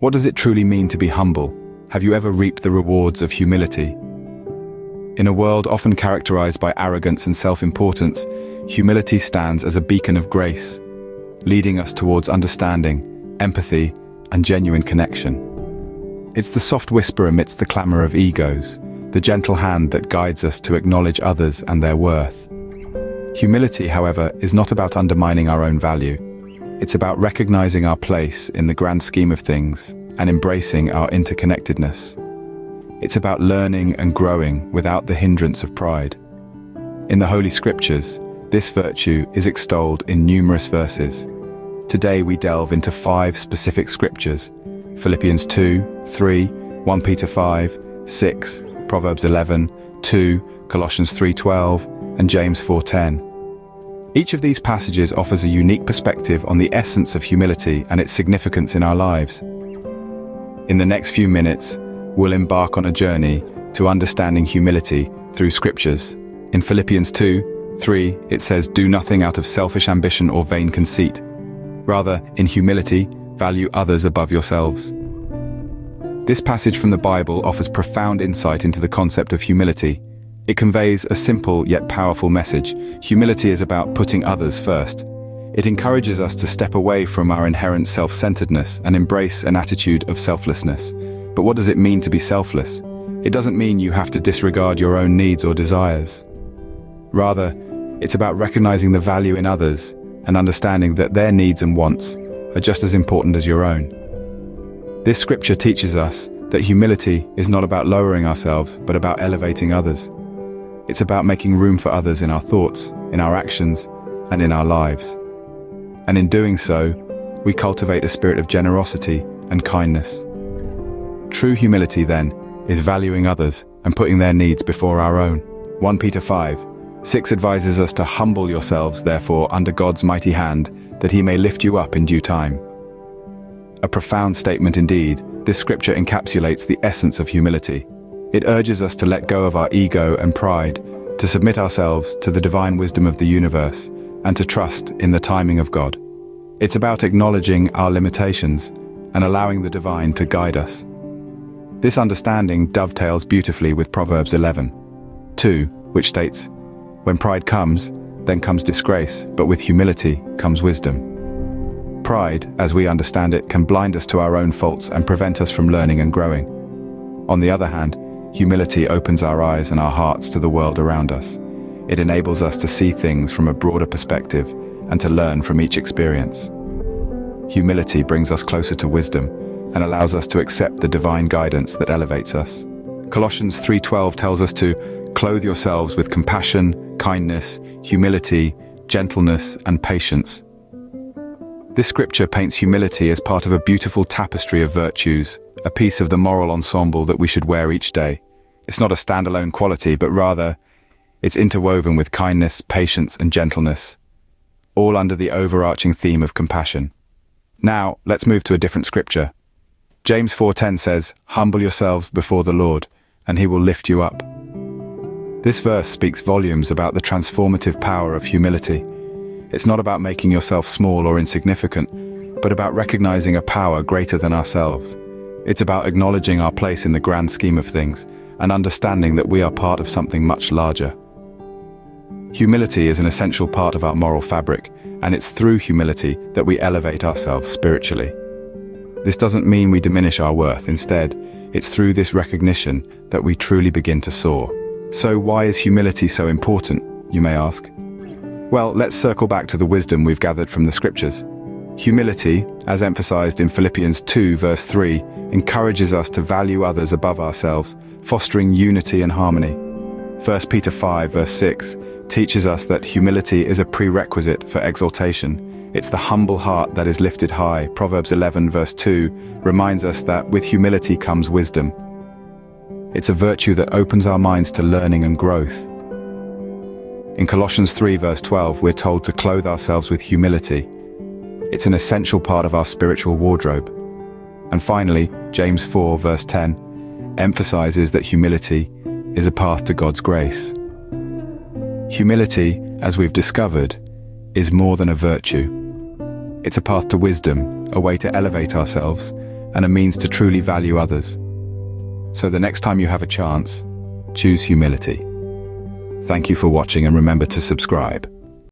What does it truly mean to be humble? Have you ever reaped the rewards of humility? In a world often characterized by arrogance and self-importance, humility stands as a beacon of grace, leading us towards understanding, empathy, and genuine connection. It's the soft whisper amidst the clamor of egos, the gentle hand that guides us to acknowledge others and their worth. Humility, however, is not about undermining our own value. It's about recognizing our place in the grand scheme of things and embracing our interconnectedness. It's about learning and growing without the hindrance of pride. In the Holy Scriptures, this virtue is extolled in numerous verses. Today we delve into 5 specific scriptures: Philippians 2, 3, 1 Peter 5, 6, Proverbs 11, 2, Colossians 3:12, and James 4:10. Each of these passages offers a unique perspective on the essence of humility and its significance in our lives. In the next few minutes, we'll embark on a journey to understanding humility through scriptures. In Philippians 2:3, it says, "Do nothing out of selfish ambition or vain conceit. Rather, in humility, value others above yourselves." This passage from the Bible offers profound insight into the concept of humility. It conveys a simple yet powerful message. Humility is about putting others first. It encourages us to step away from our inherent self-centeredness and embrace an attitude of selflessness. But what does it mean to be selfless? It doesn't mean you have to disregard your own needs or desires. Rather, it's about recognizing the value in others and understanding that their needs and wants are just as important as your own. This scripture teaches us that humility is not about lowering ourselves, but about elevating others. It's about making room for others in our thoughts, in our actions, and in our lives. And in doing so, we cultivate a spirit of generosity and kindness. True humility, then, is valuing others and putting their needs before our own. 1 Peter 5:6 advises us to humble yourselves, therefore, under God's mighty hand, that he may lift you up in due time. A profound statement indeed. This scripture encapsulates the essence of humility. It urges us to let go of our ego and pride, to submit ourselves to the divine wisdom of the universe, and to trust in the timing of God. It's about acknowledging our limitations and allowing the divine to guide us. This understanding dovetails beautifully with Proverbs 11:2, which states, "When pride comes, then comes disgrace, but with humility comes wisdom." Pride, as we understand it, can blind us to our own faults and prevent us from learning and growing. On the other hand, humility opens our eyes and our hearts to the world around us. It enables us to see things from a broader perspective and to learn from each experience. Humility brings us closer to wisdom and allows us to accept the divine guidance that elevates us. Colossians 3:12 tells us to clothe yourselves with compassion, kindness, humility, gentleness, and patience. This scripture paints humility as part of a beautiful tapestry of virtues, a piece of the moral ensemble that we should wear each day. It's not a standalone quality, but rather, it's interwoven with kindness, patience, and gentleness, all under the overarching theme of compassion. Now, let's move to a different scripture. James 4:10 says, "Humble yourselves before the Lord, and he will lift you up." This verse speaks volumes about the transformative power of humility. It's not about making yourself small or insignificant, but about recognizing a power greater than ourselves. It's about acknowledging our place in the grand scheme of things and understanding that we are part of something much larger. Humility is an essential part of our moral fabric, and it's through humility that we elevate ourselves spiritually. This doesn't mean we diminish our worth. Instead, it's through this recognition that we truly begin to soar. So why is humility so important, you may ask? Well, let's circle back to the wisdom we've gathered from the scriptures. Humility, as emphasized in Philippians 2 verse 3, encourages us to value others above ourselves, fostering unity and harmony. 1 Peter 5 verse 6 teaches us that humility is a prerequisite for exaltation. It's the humble heart that is lifted high. Proverbs 11 verse 2 reminds us that with humility comes wisdom. It's a virtue that opens our minds to learning and growth. In Colossians 3 verse 12, we're told to clothe ourselves with humility. It's an essential part of our spiritual wardrobe. And finally, James 4 verse 10 emphasizes that humility is a path to God's grace. Humility, as we've discovered, is more than a virtue. It's a path to wisdom, a way to elevate ourselves, and a means to truly value others. So the next time you have a chance, choose humility. Thank you for watching and remember to subscribe.